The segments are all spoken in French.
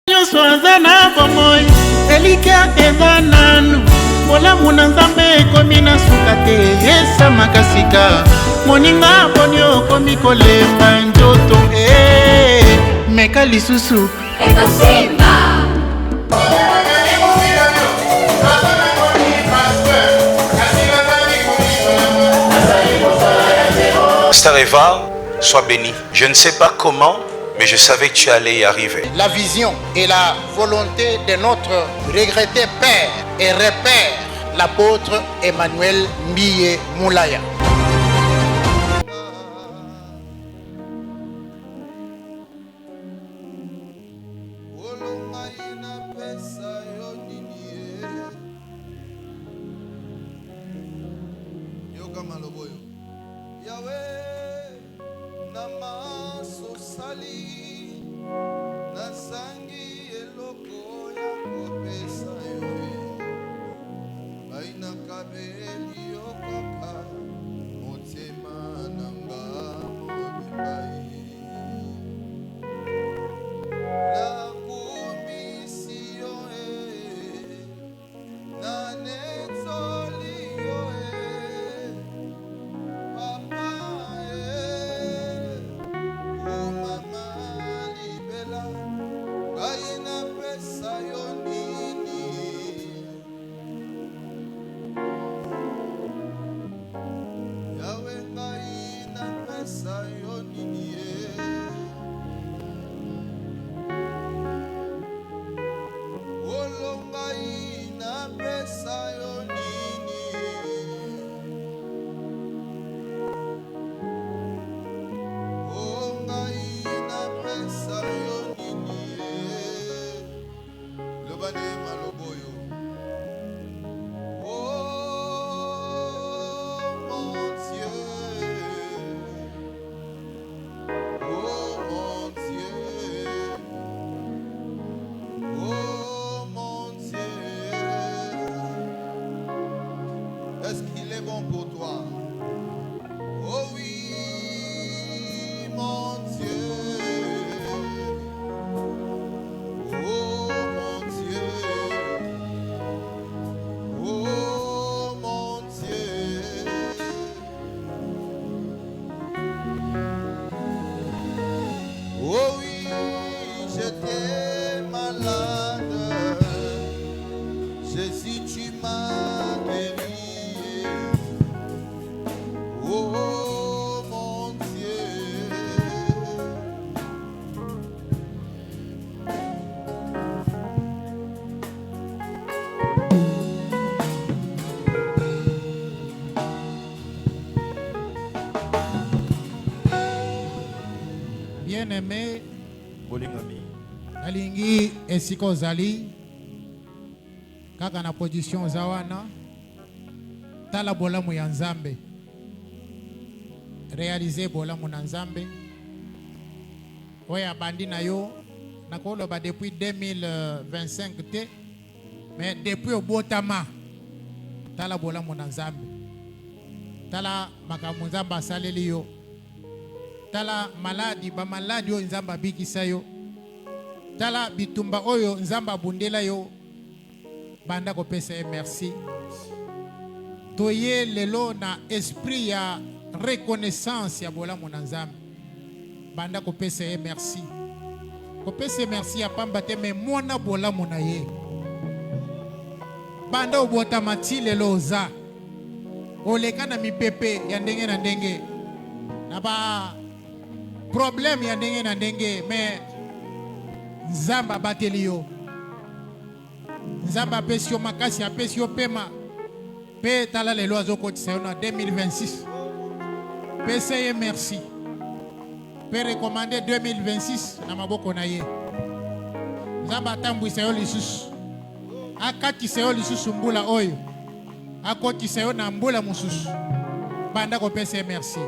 nyonso aza na bomoi elika eza nanu bolamu na nzambe ekomi na suka te esamaka sika moninga poni okomi kolemba nzoto meka lisusu ekosimba. Stareva, sois béni. Je ne sais pas comment, mais je savais que tu allais y arriver. La vision et la volonté de notre regretté père et repère, l'apôtre Emmanuel Mbiye Moulaya. Est-ce qu'il est bon pour toi? Oh oui, mon Dieu. Oh mon Dieu. Oh mon Dieu. Oh oui, j'étais malade. Jésus, tu m'as guéri. Oh mon Dieu. Bien-aimé, nalingi esika ozali kaka na position oza wana tala bolamu ya Nzambe, réaliser bolamu na Nzambe oya bandi na yo nakoloba depuis 2025 te, mais depuis obotama tala bolamu na Nzambe, tala makambo Nzambe asaleli yo, tala maladi ba maladi oyo Nzambe abikisa yo, tala bitumba oyo Nzambe abundela yo, banda kopesa merci. Toye lelo na esprit ya reconnaissance ya bolamu na Nzambe, banda kopesa merci. Kopesa merci ya pamba te me mwana bolamu na ye, banda obota mati lelo oza oleka na mipepe ya ndenge na ndenge na ba problème ya ndenge na ndenge, me Nzambe abateli yo, Nzambe apesi yo makasi, apesi yo pema pe tala lelo azokotisa yo na 2026. Pesa ye merci pe recommander 2026 na maboko na ye. Nzambe atambwisa yo lisusu, akatisa yo lisusu mbula oyo, akotisa yo na mbula mususu, banda kopesa ye merci.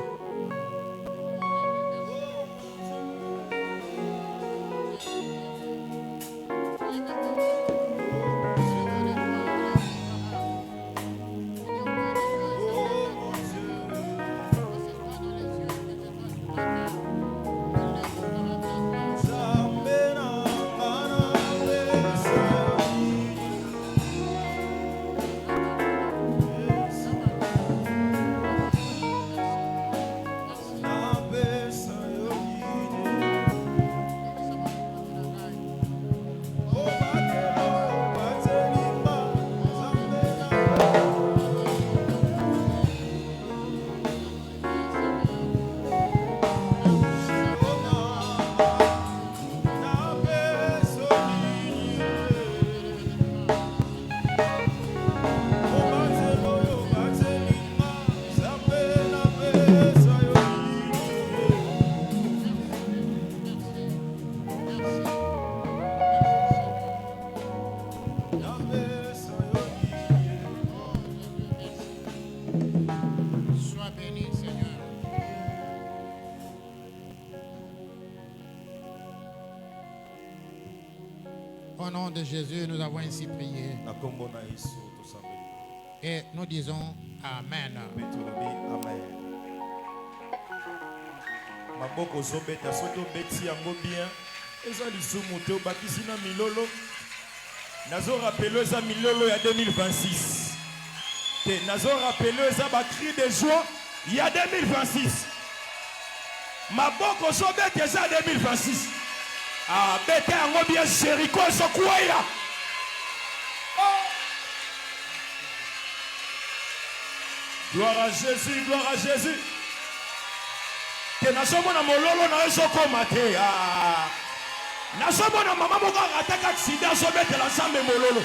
Sois béni, Seigneur. Au nom de Jésus, nous avons ainsi prié. Et nous disons Amen. Amen. Maboko zobeta soto beti yango bien. Eza lisumu te obakisi na milolo. Nazo rappelé eza milolo ya 2026. Te nazo rappelé eza ba cri de joie ya 2026. Maboko zobeta eza 2026. Ah, bete yango bien Jéricho ezokwea. Gloire à Jésus, gloire à Jésus. Que nasomona mololo na ezokoma te. Ah. Nasomona mama moko ataka accident azobetela Nzambe mololo.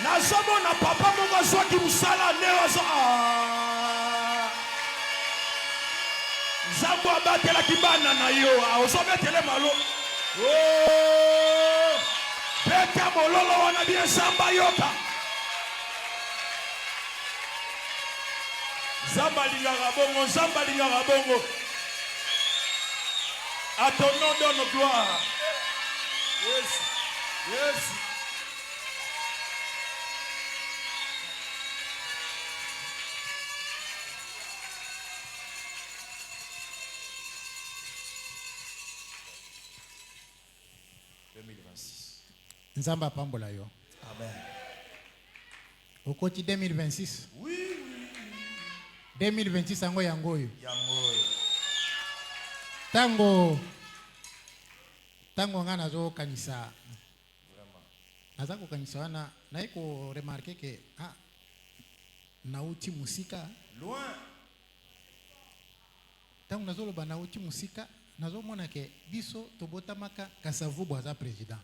Nasomona papa moko azwaki musala ne ozo. Ah. Nzambe abatelaki bana na yo ozobetele malo. Oh. Beta mololo wana bien Nzambe yoka. Nzambe alingaka bongo, Nzambe alingaka bongo. À ton nom donne gloire. Yes. Yes. Nzamba pambola yo. Amen. Au côté 2026. Oui. 2026 yango yangoyo. Yangoyo. Tango nga nazo kanisa. Vraiment. Naza ko kanisa wana na iko remarquer que nauti musika. Loin. Tango nazo loba nauti musika, nazo mona ke biso tobotamaka Kasavubu aza président.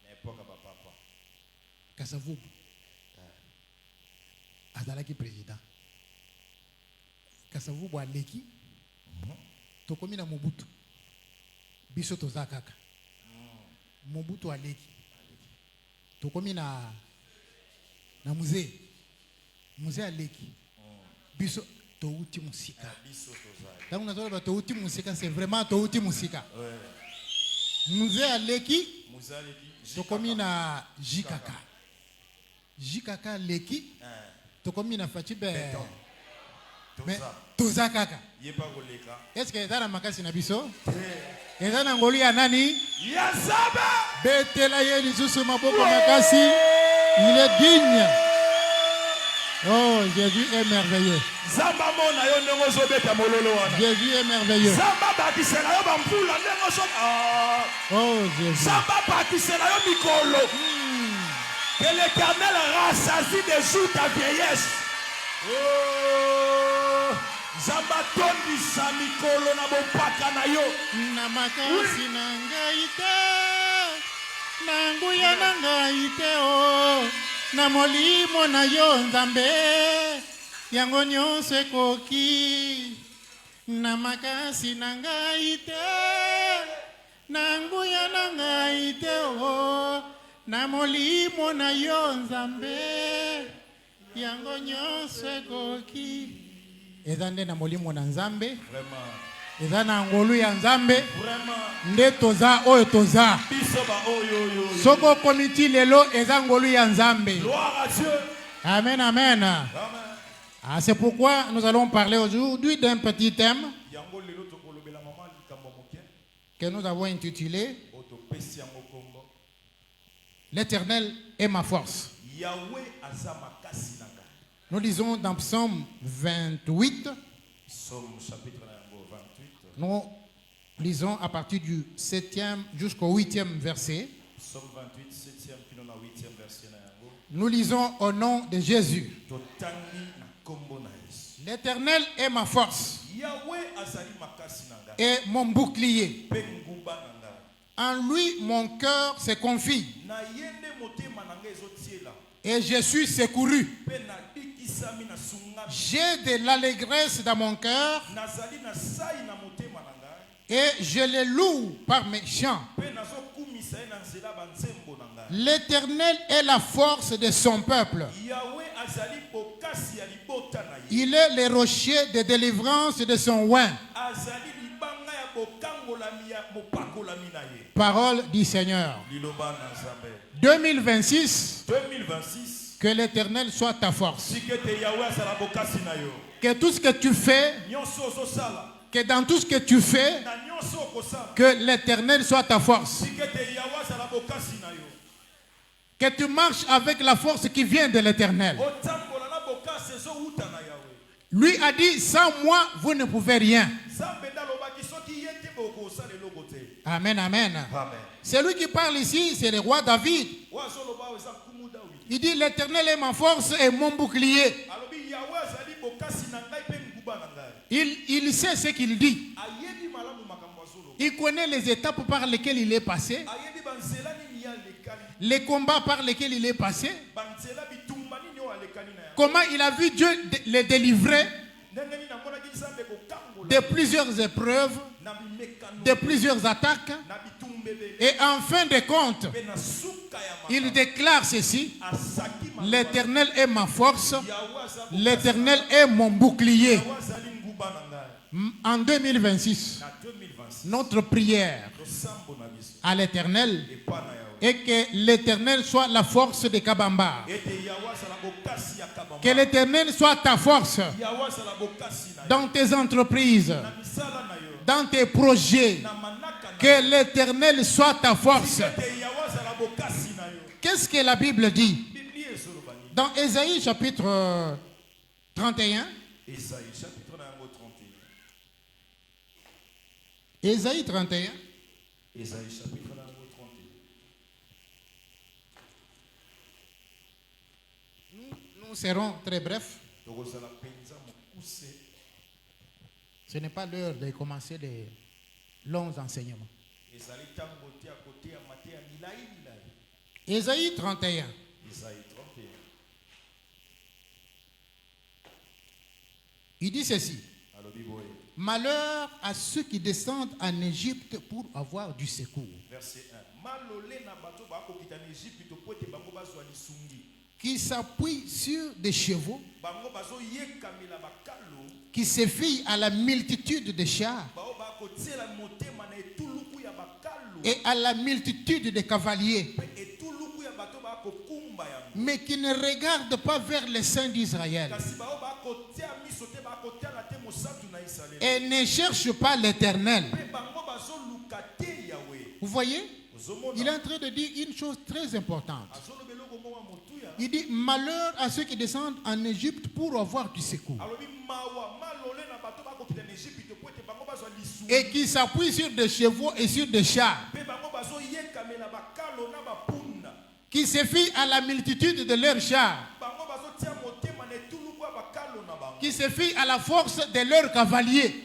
N'importe papa. Kasavubu. Azalaki président. Kasavubu aleki. Tokomi na Mobutu. Biso toza kaka. Mobutu aleki. Tokomi na muzee. Muzee aleki. Biso touti musika. Tangu nazoba touti musika, c'est vraiment touti musika. Muzee aleki. Tokomi na Jikaka. Jikaka aleki. Tokomi na Fachibe. Mais toza kaka. Est-ce que ezana makasi na biso? Ezana ngoli ya nani? Ya Nzambe. Betela ye lisusu maboko makasi. Il est digne. Oh, Jésus est merveilleux. Nzamba mona yo ndenge ozobeta mololo wana. Jésus est merveilleux. Nzamba bakisela yo bambula ndenge ozobeta. Oh, Jésus. Nzamba bakisela yo mikolo. Que l'Éternel rassasie de jour ta vieillesse. Oh, Nzamba tondisa mikolo na bopaka na yo. Na makasi na ngai te. Na nguya na ngai te o. Na molimo na yo Nzambe. Yango nyonso ekoki. Na makasi na ngai te. Na nguya na ngai te o. Na molimo na yo Nzambe. Yango nyonso ekoki. Eza nde na molimo na Nzambe. Vraiment. Eza na ngolu ya Nzambe. Vraiment. Nde toza oyo toza. Bisoba oyo. Soko komiti lelo eza ngolu ya Nzambe. Gloire à Dieu. Amen, amen. Amen. C'est pourquoi nous allons parler aujourd'hui d'un petit thème que nous avons intitulé L'Éternel est ma force. Nous lisons dans Psaume 28. Nous lisons à partir du 7e jusqu'au 8e verset. Psaume 28, 7e, puis 8e verset. Nous lisons au nom de Jésus. L'Éternel est ma force et mon bouclier. En lui, mon cœur se confie et je suis secouru. J'ai de l'allégresse dans mon cœur et je le loue par mes chants. L'Éternel est la force de son peuple. Il est le rocher de délivrance de son oint. Parole du Seigneur. 2026. Que l'Éternel soit ta force. Que tout ce que tu fais, que dans tout ce que tu fais, que l'Éternel soit ta force. Que tu marches avec la force qui vient de l'Éternel. Lui a dit, sans moi, vous ne pouvez rien. Amen, amen. C'est lui qui parle ici, c'est le roi David. Il dit, l'Éternel est ma force et mon bouclier. Il sait ce qu'il dit. Il connaît les étapes par lesquelles il est passé. Les combats par lesquels il est passé. Comment il a vu Dieu les délivrer de plusieurs épreuves, de plusieurs attaques. Et en fin de compte, il déclare ceci: l'Éternel est ma force, l'Éternel est mon bouclier. En 2026, notre prière à l'Éternel est que l'Éternel soit la force de Kabamba. Que l'Éternel soit ta force dans tes entreprises, dans tes projets. Que l'Éternel soit ta force. Qu'est-ce que la Bible dit? Dans Ésaïe chapitre 31. Ésaïe 31. Nous serons très brefs. Ce n'est pas l'heure de commencer les longs enseignements. Ésaïe 31. Il dit ceci: malheur à ceux qui descendent en Égypte pour avoir du secours. Verset 1. Qui s'appuient sur des chevaux, qui se fient à la multitude de chars et à la multitude de cavaliers, mais qui ne regardent pas vers les saints d'Israël et ne cherchent pas l'Éternel. Vous voyez, il est en train de dire une chose très importante. Il dit malheur à ceux qui descendent en Égypte pour avoir du secours et qui s'appuient sur des chevaux et sur des chars, qui se fient à la multitude de leurs chars, qui se fient à la force de leurs cavaliers.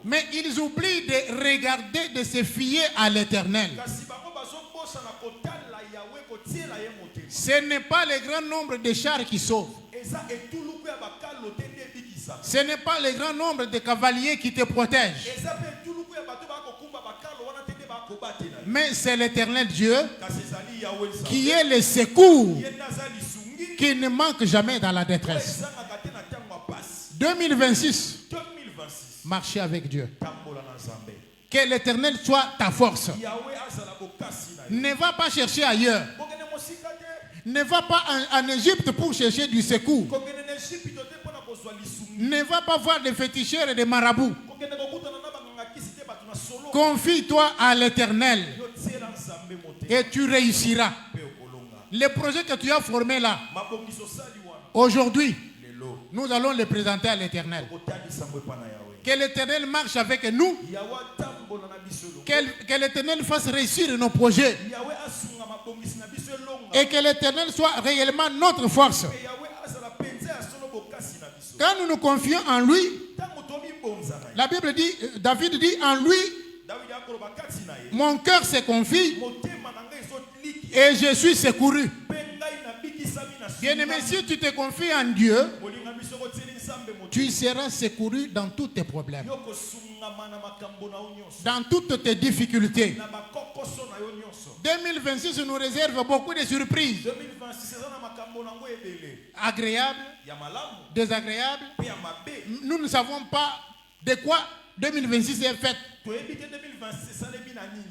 Mais ils oublient de regarder, de se fier à l'Éternel. Ce n'est pas le grand nombre de chars qui sauvent. Ce n'est pas le grand nombre de cavaliers qui te protègent. Mais c'est l'Éternel Dieu qui est le secours, qui ne manque jamais dans la détresse. 2026, marchez avec Dieu. Que l'Éternel soit ta force. Ne va pas chercher ailleurs. Ne va pas en Égypte pour chercher du secours. Ne va pas voir des féticheurs et des marabouts. Confie-toi à l'Éternel et tu réussiras. Les projets que tu as formés là, aujourd'hui, nous allons les présenter à l'Éternel. Que l'Éternel marche avec nous. Que l'Éternel fasse réussir nos projets. Et que l'Éternel soit réellement notre force. Quand nous nous confions en lui, la Bible dit, David dit, en lui, mon cœur se confie et je suis secouru. Bien-aimé, si tu te confies en Dieu, molinga biso kotieli nzambe moto tu seras secouru dans tous tes problèmes, yo kosungama na makambo na yo nyonso dans toutes tes difficultés. na bakokoso na yo nyonso 2026 nous réserve beaucoup de surprises, 2026 eza na makambo nango ebele agréables, ya malamu désagréables. pe ya mabe Nous ne savons pas de quoi 2026 est fait. toyebi te 2026 esalemi na nini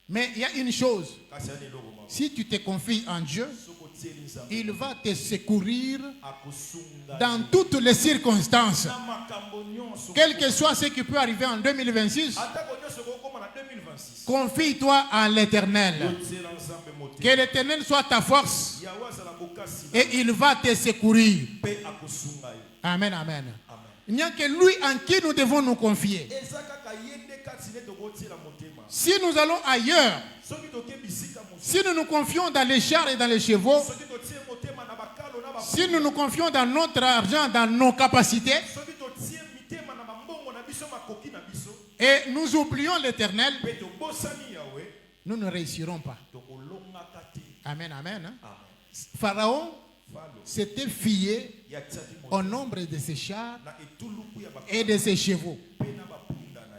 Mais il y a une chose, kasi ani eloko moko si tu te confies en Dieu, soko otieli nzambe il va te secourir akosunga dans toutes les circonstances. na makambo nyonso Quel que soit ce qui peut arriver en 2026, atako nyonso kokoma na 2026 confie-toi en l'Éternel. yotiela nzambe mote Que l'Éternel soit ta force yawe azala bokasi na et il va te secourir. mpe akosunga yo Amen, amen. amen Il n'y a que lui en qui nous devons nous confier. eza kaka ye nde kati nde tokotiela motema Si nous allons ailleurs, soki toke bisika mosusu si nous nous confions dans les chars et dans les chevaux, soki totie motema na bakalo na si nous nous confions dans notre argent, dans nos capacités, soki totie mitema na bambongo na biso makoki na biso et nous oublions l'Éternel, mpe tobosani yawe nous ne réussirons pas. tokolongaka te Amen, amen. Hein? amen Pharaon falo s'était fié yatiaki au nombre de ses chars na etuluku ya et de ses chevaux. mpe na bapunda na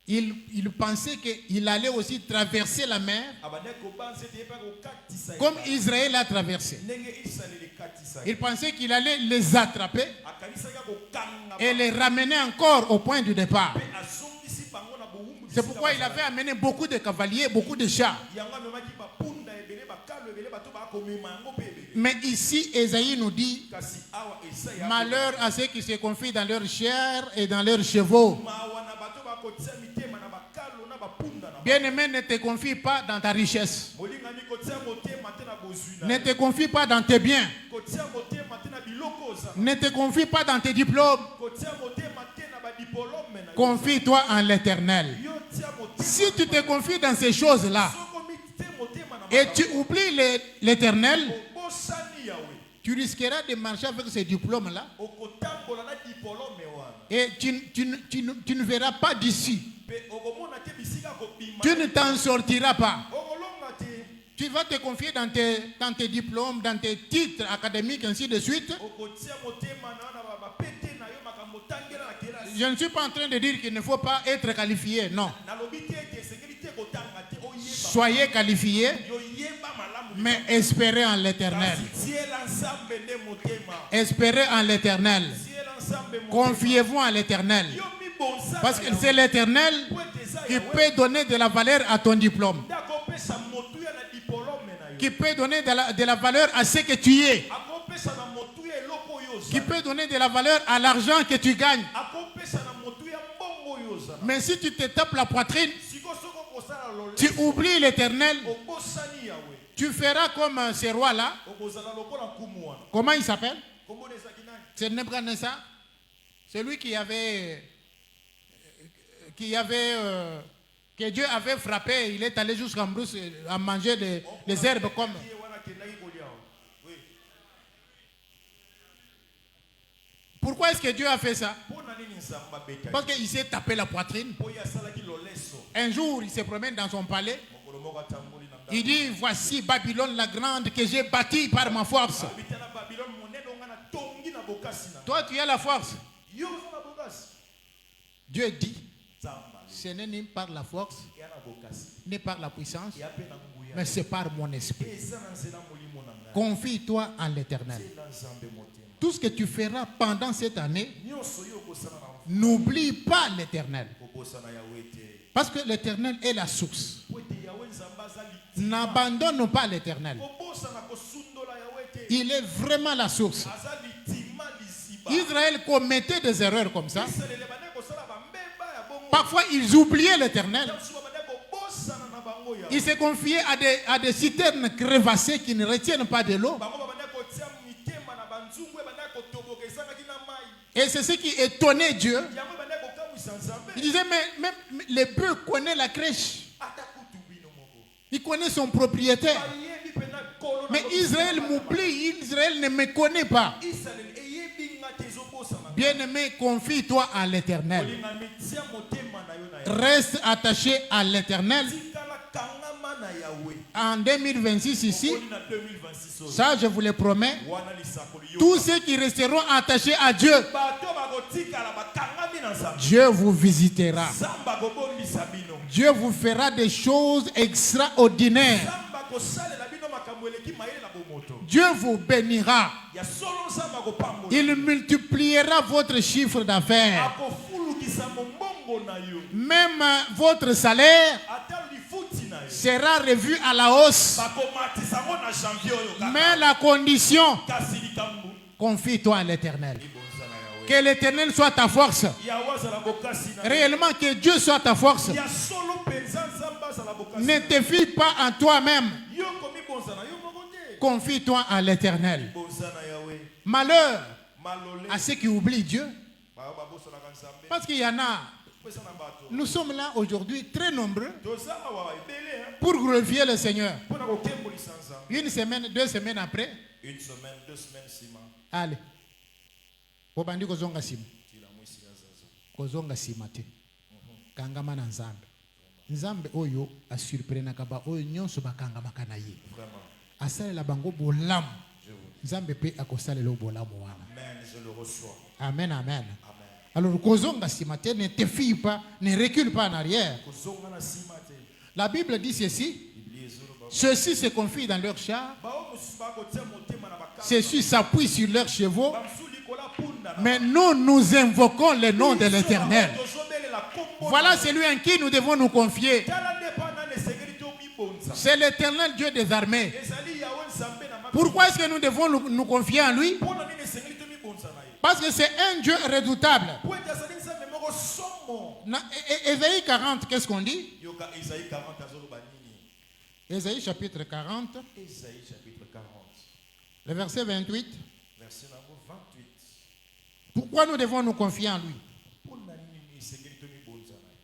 ye Il pensait qu'il allait aussi traverser la mer abandaki kobanza ete ye mpe akokatisa ye comme Israël a traversé. ndenge israele ekatisa ye Il pensait qu'il allait les attraper akanisaki akokanga et les ramener encore au point du départ. mpe azongisi bango na bowumbu C'est pourquoi il avait amené beaucoup de cavaliers, beaucoup de chars. yango amemaki bapunda ebele bakalo ebele bato bakomema yango mpe ebele Mais ici, Ésaïe nous dit, kasi awa esaya malheur à ceux qui se confient dans leur chair et dans leurs chevaux. mawa na bato bakotia mitema na bakalo na bapunda na Bien-aimé, ne te confie pas dans ta richesse. molingami kotia motema te na bozwi na Ne yo. te confie pas dans tes biens. kotia motema te na biloko oza Ne te confie pas dans tes diplômes. kotia motema te na badiplome na yo. Confie-toi en l'Éternel. yo tia motema Si tu te confies dans ces choses-là soko mite motema na et tu oublies l'Éternel, obosani yawe tu risqueras de marcher avec ces diplômes-là okotambola na diplome wana et tu ne verras pas d'ici. mpe okomona te bisika kobima Tu ne t'en sortiras pas. okolonga te Tu vas te confier dans tes diplômes, dans tes titres académiques, ainsi de suite. okotia motema na wana bapete na yo makambo otangela na kelasi Je ne suis pas en train de dire qu'il ne faut pas être qualifié. Non. nalobi te ete esengeli te kotanga te oyeba Soyez qualifiés, yoyeba malamu mais espérez en l'Éternel. kasi tiela nzambe nde motema Espérez en l'Éternel. tiela nzambe motema Confiez-vous en l'Éternel. yo mibonza Parce que c'est l'Éternel po ete eza qui yawe peut donner de la valeur à ton diplôme. nde akopesa motuya na diplome na yo Qui peut donner de la valeur à ce que tu es. akopesa na motuya eloko oyo Qui oza peut donner de la valeur à l'argent que tu gagnes. akopesa na motuya mbongo oyo oza Mais si tu te tapes la poitrine, siko soko kosala tu loleso oublies l'Éternel, obosani yawe tu feras comme ce roi-là. okozala lokola nkumu wana Comment il s'appelle? kombona ezaki nani C'est Nebuchadnezzar. Celui que Dieu avait frappé. Il est allé jusqu'en brousse à manger les herbes comme. ye wana akendaki kolia awa. Oui. Pourquoi est-ce que Dieu a fait ça? mpo na nini nzambe abetaki Parce qu'il s'est tapé la poitrine. mpo ye asalaki loleso Un jour, il se promène dans son palais. mokolo moko atamboli na Il dit, voici Babylone la grande que j'ai bâtie par ma force. abitala babilone monene onga na tongi na bokasi na Toi, tu as la force. yo oza na bokasi Dieu dit, nzambe ce n'est ni par la force, eya na bokasi ni par la puissance, eya mpe na nguya mais c'est par mon esprit. eza na nzela molimo na ngai Confie-toi en l'Éternel. ela nzambe motema Tout ce que tu feras pendant cette année, nyonso yo okosala na n'oublie pas l'Éternel. kobosana yawe te Parce que l'Éternel est la source. po ete yawe nzambe aza litima N'abandonne pas l'Éternel. kobosana kosundola yawe te Il est vraiment la source. aza litima liziba Israël commettait des erreurs comme ça. isalele bandeki kosala bambeba ya bongo Parfois, ils oubliaient l'Éternel. mosusu bandeki kobosana na bango yawe Ils se confiaient à des citernes crevassées qui ne retiennent pas de l'eau. bango babandeki kotia mitema na banzungu bandeki kotoboka ezangaki na mai Et c'est ce qui étonnait Dieu. yango bandeki kokamwisa nzambe Il disait, mais le bœuf connaît la crèche. ata kutu bino moko Il connaît son propriétaire. bayebi mpena kolo na Mais bokosi Israël na bango. m'oublie. Israël ne me connaît pas. Israel eyebi nga te ezobosana Bien-aimé, confie-toi en l'Éternel. olingami tia motema na yo na yawe Reste attaché à l'Éternel. tikala kangama na yawe en 2026 ici, okoli na 2026 oyo. ça je vous le promets, Wana lisakoli yo. tous ceux qui resteront attachés à Dieu, Bato bakotikala bakangami na Nzambe. Dieu vous visitera. Nzambe akobondisa bino. Dieu vous fera des choses extraordinaires. Nzambe akosalela bino makambo eleki mayele na bomoto. Dieu vous bénira. Ya solo Nzambe akopambola. Il multipliera votre chiffre d'affaires. Akofulukisa mombongo na yo. Même votre salaire Ata lifuti na yo. sera revu à la hausse. Bakomatisa ngo na janvier oyo kaka. Mais la condition, Kasi likambo. confie-toi à l'Éternel. Libonza na Yahweh. Que l'Éternel soit ta force. Yahweh azala bokasi na yo. Réellement, que Dieu soit ta force. Ya solo penza Nzambe azala bokasi. Ne te fie pas en toi-même. Yo komibonza na yo moko te. Confie-toi à l'Éternel. Libonza na Yahweh. Malheur Malolé. à ceux qui oublient Dieu. Babosolaka Nzambe. Parce qu'il y en a. Pesa na bato. Nous sommes là aujourd'hui très nombreux Toza awa ebele hein. pour glorifier le Seigneur. Pona kokembolisa Nzambe. Une semaine, 2 semaines après, Une semaine, 2 semaines sima. allez. Bobandi kozonga sima. Tila mwisi ya zazo. Kozonga sima te. Kangama na Nzambe. Nzambe oyo asurprenaka ba oyo nyonso bakangamaka na ye. Vraiment. Asalela bango bolamu. Nzambe pe akosalela bolamu wana. Amen, je le reçois. Amen, amen. Amen. Alors kozonga sima te, ne te fie pas, ne recule pas en arrière. Kozonga na sima te. La Bible dit ceci. Biblia ezolo ba. Ceux-ci se confient dans leurs chars. Bao mosusu bakotia motema na bakanga. Ceux-ci s'appuient sur leurs chevaux. Bamsuli kola punda na. Mais nous invoquons le nom de l'Éternel. Tozobelela kombo. Voilà celui en qui nous devons nous confier. Tala nde pa na nesengeli to mibonza. C'est l'Éternel Dieu des armées. Ezali Yahweh Nzambe na makambo. Pourquoi est-ce que nous devons nous confier en lui? Pona nini nesengeli to mibonza na ye. Parce que c'est un Dieu redoutable. Po ete azali Nzambe moko somo. Ésaïe 40, qu'est-ce qu'on dit? Yoka Isaïe 40 azoloba nini? Ésaïe chapitre 40, Isaïe chapitre 40. le verset 28. Verset numéro 28. Pourquoi nous devons nous confier en lui? Pona nini nesengeli to mibonza na ye.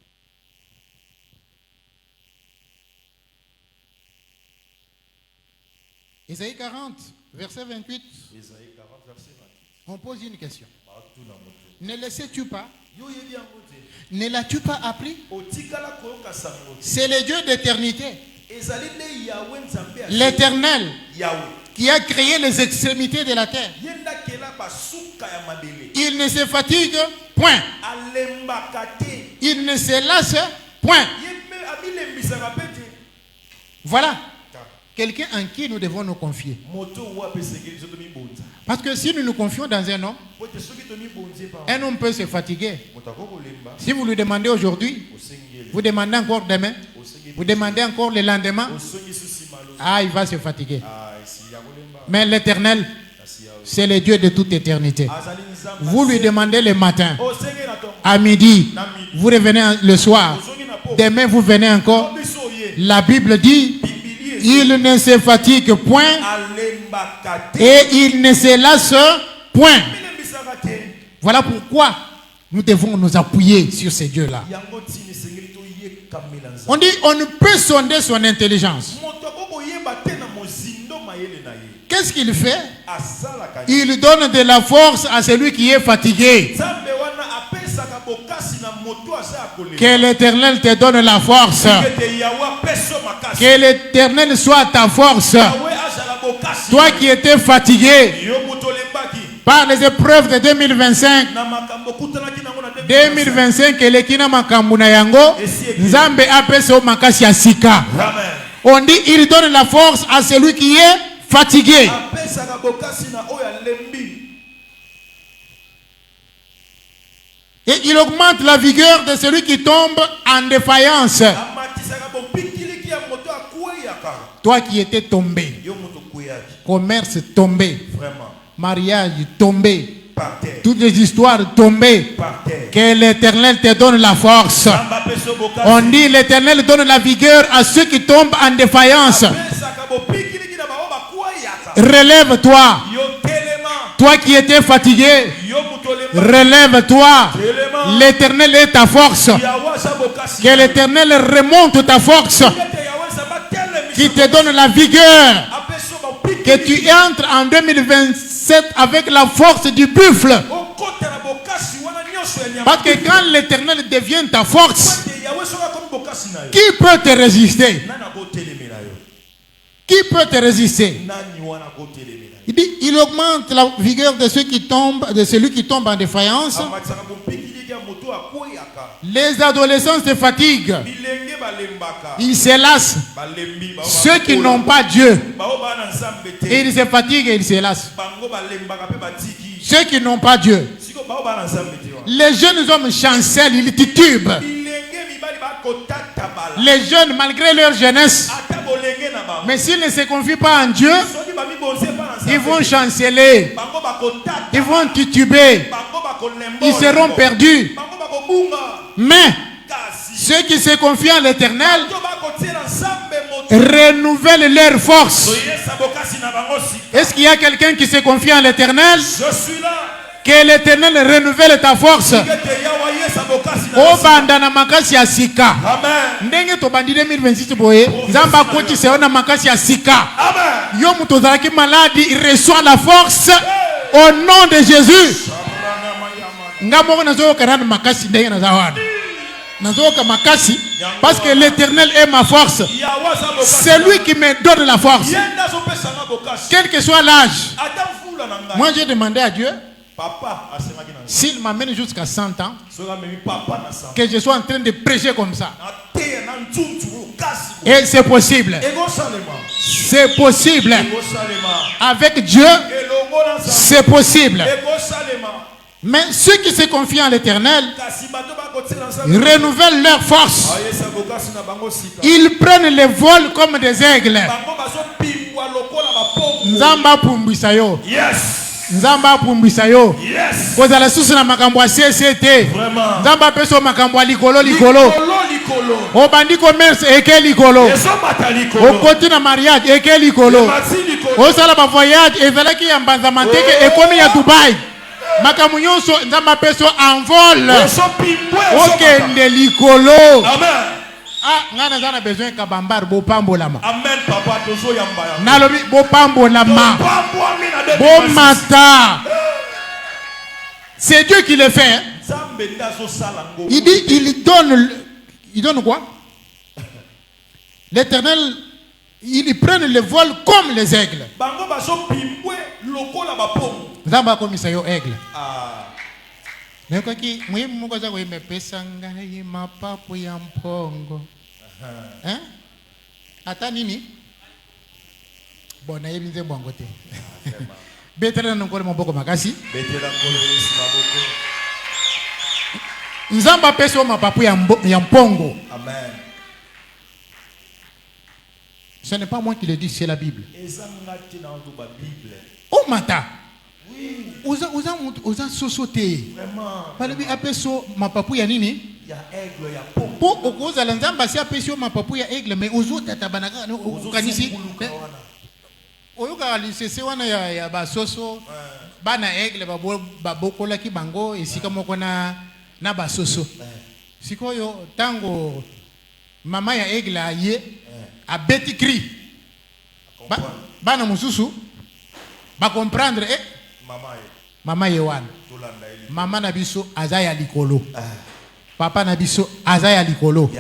Ésaïe 40, verset 28. Isaïe 40 verset 28. On pose une question. Batuna moto. Ne le sais-tu pas? Yo yebi yango te. Ne l'as-tu pas appris? Otikala koyoka sango. C'est le Dieu d'éternité, Ezali nde Yahweh Nzambe ya. l'Éternel, Yahweh. qui a créé les extrémités de la terre. Yenda kela basuka ya mabele. Il ne se fatigue point. Alembaka te. Il ne se lasse point. Yeme abilembisaka pe te. Voilà quelqu'un en qui nous devons nous confier. Moto wa pesengeli zo to mibonza. Parce que si nous nous confions dans un homme, Po te soki to mibonze pa. un homme peut se fatiguer. Moto akokolemba. Si vous lui demandez aujourd'hui, Osengeli. vous demandez encore demain, Osengeli. vous demandez encore le lendemain, Osongi susi malo. ah, il va se fatiguer. Ah, esi ya kolemba. Mais l'Éternel, Kasi Yahweh. c'est le Dieu de toute éternité. Azali Nzambe. Vous lui demandez le matin, Osengeli na tongo. à midi, Na midi. vous revenez le soir, Osongi na po. demain vous venez encore. Biso ye. La Bible dit, Bibili il ne se fatigue point alembaka te. et il ne se lasse point. Bilembisaka te. Voilà pourquoi nous devons nous appuyer sur ces dieux-là. Yango tini esengeli toyekamela Nzambe. On dit, on ne peut sonder son intelligence. Moto akokoyeba te na mozindo mayele na ye. Qu'est-ce qu'il fait? Asalaka ye. Il donne de la force à celui qui est fatigué. Nzambe wana apesaka bokasi na moto aza ya kolela. Que l'Éternel te donne la force. Ete Yahweh apeso makasi. Que l'Éternel soit ta force. Yahweh azala bokasi. Toi qui étais fatigué Yo moto olembaki. par les épreuves de 2025. Na makambo kutanaki nango na 2025 elekina makambo na yango. Nzambe apeso makasi ya sika. Amen. On dit, il donne la force à celui qui est fatigué. Apesaka bokasi na oyo alembi. Et il augmente la vigueur de celui qui tombe en défaillance. Amatisaka bopikiliki ya moto akweyaka. Toi qui étais tombé, Yo moto kweyaki. commerce tombé, Vraiment. mariage tombé, Par terre. toutes les histoires tombées. Par terre. Que l'Éternel te donne la force. Nzambe apeso bokasi. On dit l'Éternel donne la vigueur à ceux qui tombent en défaillance. Apesaka bopikiliki na bao bakweyaka. Relève-toi. Yo telema. Toi qui étais fatigué, Yo moto olembaki. relève-toi. Telema. L'Éternel est ta force. Yahweh aza bokasi. Que l'Éternel remonte ta force. Ete Yahweh azaba telemisa. Qui te donne la vigueur. Apeso bopikiliki. Que tu entres en 2027 avec la force du buffle. Okotela bokasi wana nyonso ya nyama. Parce que quand l'Éternel devient ta force, Ete Yahweh soka comme bokasi na yo. qui peut te résister? Nana botelemela yo. Qui peut te résister? Il dit, il augmente la vigueur de ceux qui tombent, de celui qui tombe en défaillance. Les adolescents se fatiguent. Ils se lassent. Ceux qui n'ont pas Dieu, ils se fatiguent et ils se lassent. Ceux qui n'ont pas Dieu. Les jeunes hommes chancellent, ils titubent. Les jeunes, malgré leur jeunesse, mais s'ils ne se confient pas en Dieu, ils vont chanceler, ils vont tituber, ils seront perdus. Mais ceux qui se confient en l'Éternel renouvellent leur force. Est-ce qu'il y a quelqu'un qui se confie en l'Éternel? Je suis là. Que l'Éternel renouvelle ta force. O bandana makasi ya sika. Ndenge to bandi 2026 boye, Nzamba koti se ona makasi ya sika. Yo muto zalaki malade, il reçoit la force au nom de Jésus. Ngamo nazo karana makasi ndenge nazawana. Nazo ka makasi parce que l'Éternel est ma force. C'est lui qui me donne la force. Quel que soit l'âge. Moi j'ai demandé à Dieu s'il m'amène jusqu'à 100 ans, que je sois en train de prêcher comme ça. Et c'est possible. C'est possible. Avec Dieu, c'est possible. Mais ceux qui se confient en l'Éternel renouvellent leur force. Ils prennent le vol comme des aigles. Nzamba pumbisayo. Yes. Nzamba pumbisa yo. Yes. Kozala susu na makambo ya CCT. Vraiment. Nzamba peso makambo ya likolo. Obandi commerce eke likolo. Okoti na mariage eke likolo. Osala ba voyage ezalaki ya mbanza manteke ekomi ya Dubai. Makambo nyonso nzamba peso en vol. Okende likolo. Amen. Ah, ngana zana besoin ka bambar bo pambolama. Amen papa tozo yamba ya. Nalobi bo pambolama. Bo mata. C'est Dieu qui le fait. Il dit, il donne quoi? L'Éternel, ils prennent le vol comme les aigles. Zamba komisa yo aigle. Nekoki muhimu Mungu zako imepesa ngai mapapu ya mpongo. Hein? Ata nini? Bona yebinze mbongo te. Betela nongole maboko makasi. Betela kolesi maboko. Nzamba peso mapapu ya mpongo. Amen. Ce n'est pas moi qui le dis, c'est la Bible. Oh mata. Oza sosote. Palebi apeso mapapu ya nini? Ya aigle ya pombo. Po okoza la nzamba si apeso mapapu ya aigle mais ozo tatabanaka okanisi. Oyoka lisese wana ya basoso. Bana aigle babokola ki bango esika moko na basoso. Sikoyo tango mama ya aigle aye a beti cri. Bana mususu ba comprendre Mama Yewan. Mama Nabiso Azaya Likolo. Papa Nabiso Azaya Likolo.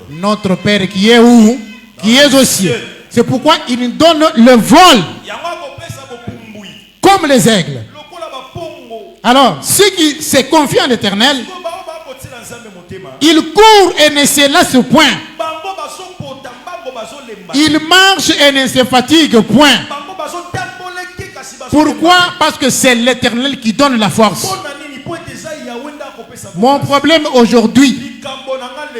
Notre Père qui est où? Qui est aux cieux. C'est pourquoi il nous donne le vol. Comme les aigles. Alors, ceux qui se confient en l'Éternel, ils courent et ne se lassent point. Ils marchent et ne se fatiguent point. Pourquoi? Parce que c'est l'Éternel qui donne la force. Mon problème aujourd'hui,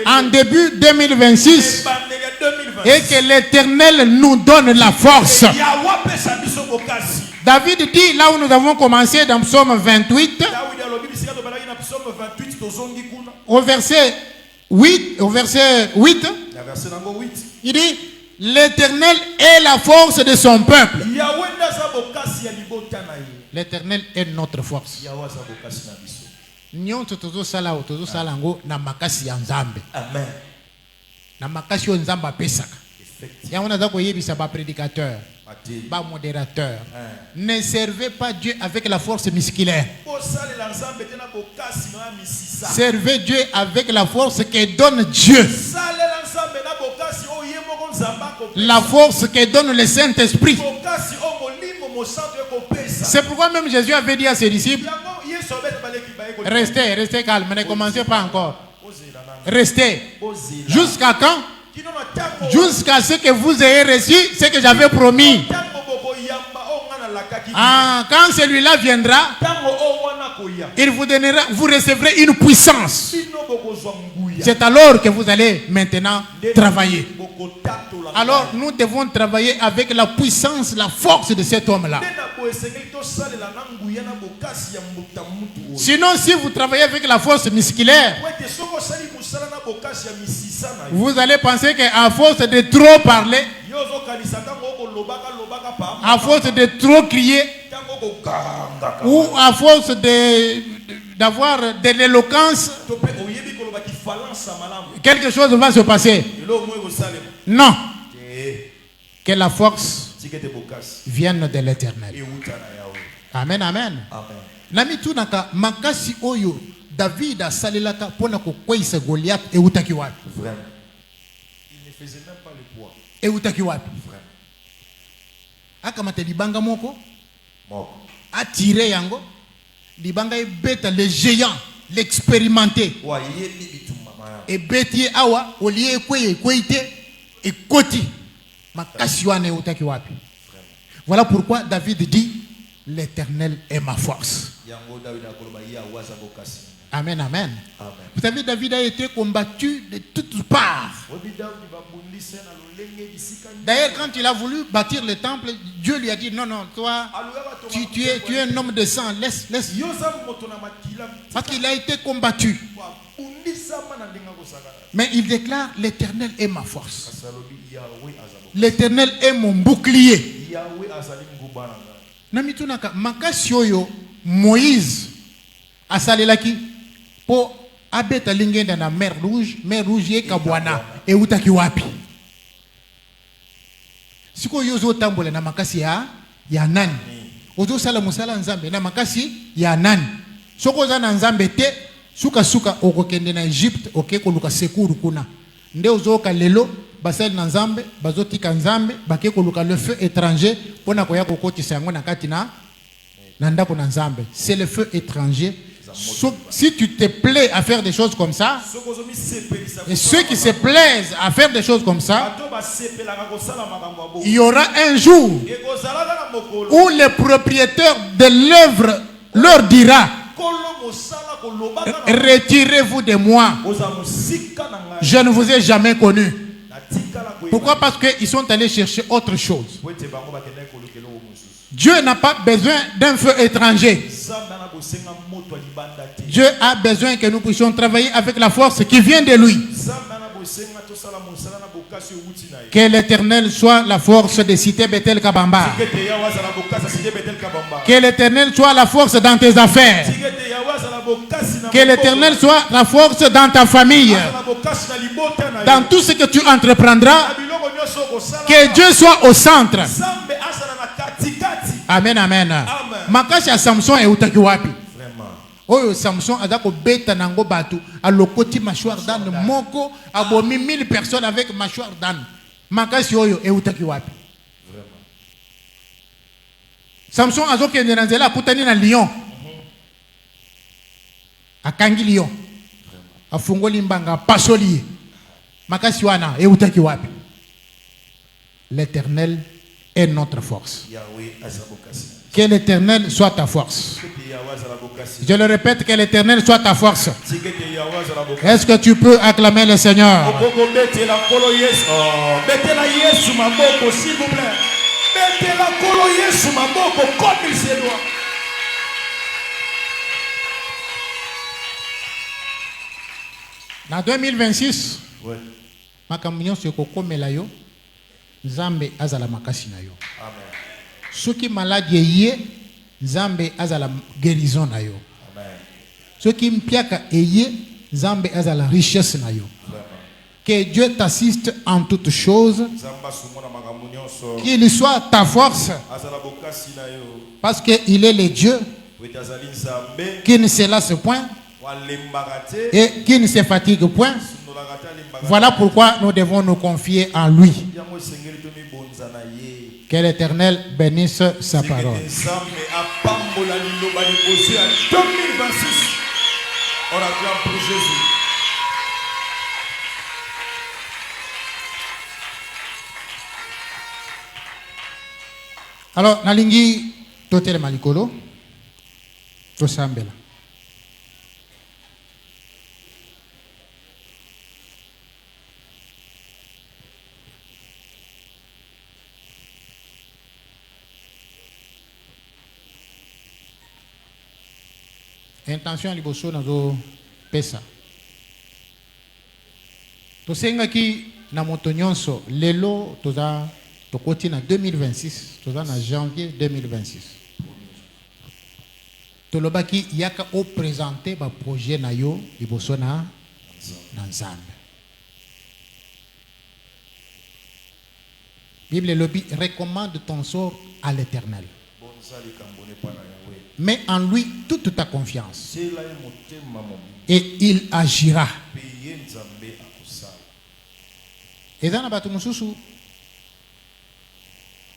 en début 2026, est que l'Éternel nous donne la force. David dit, là où nous avons commencé dans Psaume 28, au verset 8, il dit, l'Éternel est la force de son peuple. L'Éternel est notre force. Nyonto tozo sala tozo salango na makasi ya Nzambe. Amen. Na makasi yo Nzamba pesaka. Ya on a zako yebisa ba prédicateur, ba modérateur. Ne servez pas Dieu avec la force musculaire. Servez Dieu avec la force que donne Dieu. la force que donne le Saint-Esprit. C'est pourquoi même Jésus avait dit à ses disciples, restez calme, ne commencez pas encore. Restez. Jusqu'à quand? Jusqu'à ce que vous ayez reçu ce que j'avais promis. Ah, quand celui-là viendra, il vous donnera, vous recevrez une puissance. C'est alors que vous allez maintenant travailler. Alors nous devons travailler avec la puissance, la force de cet homme-là. Sinon, si vous travaillez avec la force musculaire, vous allez penser qu'à force de trop parler, à force de trop crier, ou à force d'avoir de l'éloquence, quelque chose va se passer. Non. Que la force vienne de l'Éternel. Amen, amen. Nami tunaka makasi oyo David a salelaka pona ko kwesa Goliath e utaki wapi? Vraiment. Il ne faisait même pas le poids. E utaki wapi? Vraiment. Akamate libanga moko. Attiré yango. Libanga e beta le géant, l'expérimenté. Et beti awa olie kweye kwete et koti. Makasi wane utaki wapi? Voilà pourquoi David dit l'Éternel est ma force. Amen, amen. Vous savez, David a été combattu de toutes parts. D'ailleurs, quand il a voulu bâtir le temple, Dieu lui a dit non, non, toi, tu es un homme de sang, laisse. Parce qu'il a été combattu. Mais il déclare l'Éternel est ma force. L'Éternel est mon bouclier. Namitunaka makasi oyo Moïse asalelaki po abeta lingenda na mer rouge ye kabwana e utaki wapi. Siko yozo tambola na makasi ya nani? Ozo sala musala nzambe na makasi ya nani? Soko za na nzambe te suka okokende na Egypte okeko luka sekuru kuna. Nde ozo ka lelo basali na nzambe bazotika nzambe bakeko luka le feu étranger pona koya kokotisa yango na kati na ndako na nzambe. C'est le feu étranger. Si tu te plais à faire des choses comme ça, et ceux qui se plaisent à faire des choses comme ça, il y aura un jour où le propriétaire de l'œuvre leur dira: retirez-vous de moi, je ne vous ai jamais connu. Pourquoi? Parce qu'ils sont allés chercher autre chose. Dieu n'a pas besoin d'un feu étranger. Dieu a besoin que nous puissions travailler avec la force qui vient de lui. Que l'Éternel soit la force de cité Bethel Kabamba. Que l'Éternel soit la force dans tes affaires. Que l'Éternel soit la force dans ta famille. Dans tout ce que tu entreprendras, que Dieu soit au centre. Amen, amen. Makasi ya Samson e utaki wapi? Oyo Samson azako beta nango batu alokoti mâchoire d'âne moko abomi 1000 personnes avec mâchoire d'âne. Makasi oyo e utaki wapi? Samson azokende na nzela akutani na lion. Akangi lion. Afungoli mbanga pasoli. Makasi wana e utaki wapi? L'Éternel est notre force. Que l'Éternel soit ta force. Je le répète, que l'Éternel soit ta force. Est-ce que tu peux acclamer le Seigneur? En 2026, ma camion se kokomela yo. Nzambe azala makasi na yo. Amen. Soki malade yeye, Nzambe azala guérison na yo. Amen. Soki mpiaka eye, Nzambe azala richesse na yo. Amen. Que Dieu t'assiste en toutes choses. Qu'il soit ta force. Parce qu'il est le Dieu qui ne se lasse point et qui ne se fatigue point. Voilà pourquoi nous devons nous confier en lui. Que l'Éternel bénisse sa parole. On acclame pour Jésus. Alors, nalingi totel malikolo to sambela. Intention liboso nazo pesa. To senga ki na moto nyonso lelo toza tokoti na 2026, toza na janvier 2026. Tolobaki yaka o présenter ba projet na yo liboso na Nzambe. Bible lobi recommande ton sort à l'Éternel. Mets en lui toute ta confiance et il agira. Et dans la batu mususu,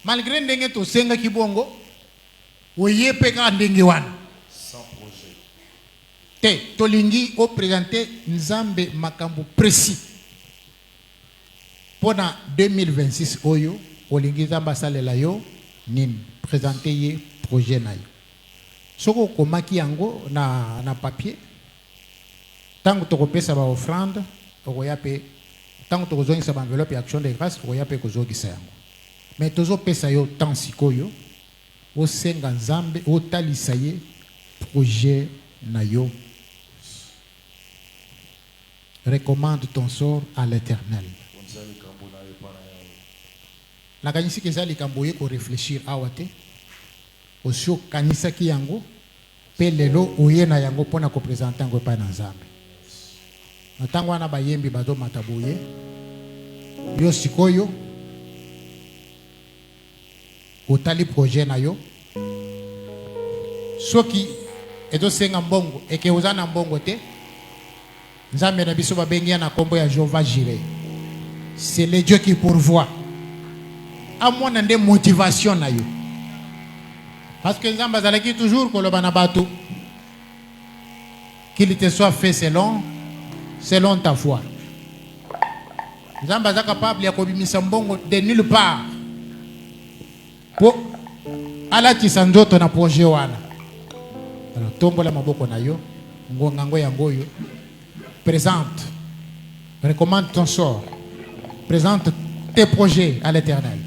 malgré ndenge to senga kibongo, oye peka ndenge wana. Te tolingi o présenter Nzambe makambo précis. Pendant 2026 oyo, olingi Nzamba salela yo nin présenter ye projet na yo. Soko komaki yango na papier. Tango tokopesa ba offrande, okoyape tango tokozongisa ba enveloppe ya action de grâce, okoyape kozongisa yango. Mais tozo pesa yo tant sikoyo, o senga Nzambe o talisa ye projet na yo. Recommande ton sort à l'Éternel. La kanisi kezali kamboye ko réfléchir awate. Osio kanisa ki yango pe lelo oye na yango pona ko présenter yango pa na Nzambe. Na tango wana bayembi bazo mataboye. Yo sikoyo otali projet na yo. Soki ezo senga mbongo eke uzana mbongo te. Nzambe na biso babengi na kombo ya Jehovah Jireh. C'est le Dieu qui pourvoit. À mon ende motivation na yo. Parce que Nzamba zalaki toujours koloba na bato qu'il te soit fait selon ta foi. Nzamba za capable ya kobimisa mbongo de nulle part. Po alati sanzoto na projet wana. Alors tombola maboko na yo, ngongango yango yo. Présente. Recommande ton sort. Présente tes projets à l'Éternel.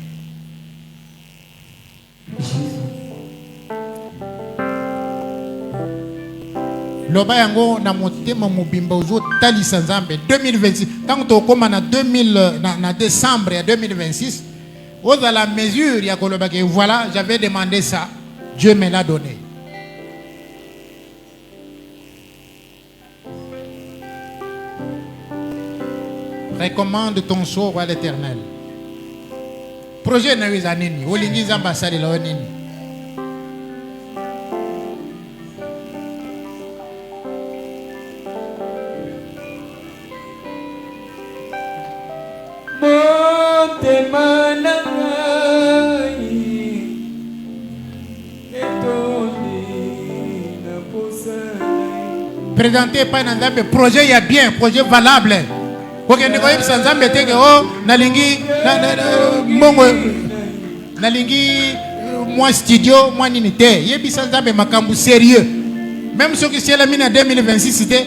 Loba yango na motema mobimba ozo talisa Nzambe 2026 tant to koma na 2000 na décembre ya 2026 oza la mesure ya koloba que voilà j'avais demandé ça, Dieu me l'a donné. Recommande ton sort à l'Éternel. Projet na wiza nini olingi Nzamba salela nini. Présenté par Nzambe projet ya bien, projet valable. Ok, ne koyeb Nzambe teke oh nalingi mbongo nalingi moi studio moi nini te. Yebi Nzambe makambu sérieux. Même ceux qui sont là en 2026 c'était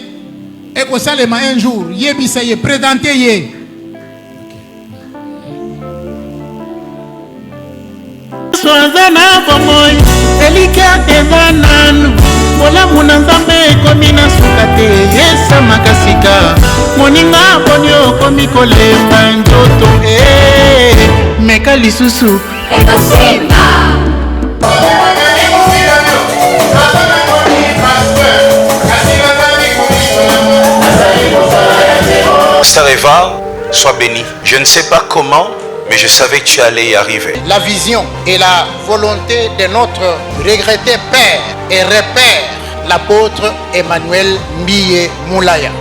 et ko salema un jour, yebi ça y est présenté yé. Swazana bomoi elika evananu Olamu na Nzambe ekomi na suka te yesa makasika moninga ponyo komi kolemba nzoto meka lisusu ekosima. Sœur Eva, sois bénie. Je ne sais pas comment, mais je savais que tu allais y arriver. La vision et la volonté de notre regretté père et repère, l'apôtre Emmanuel Mbiye Moulaya.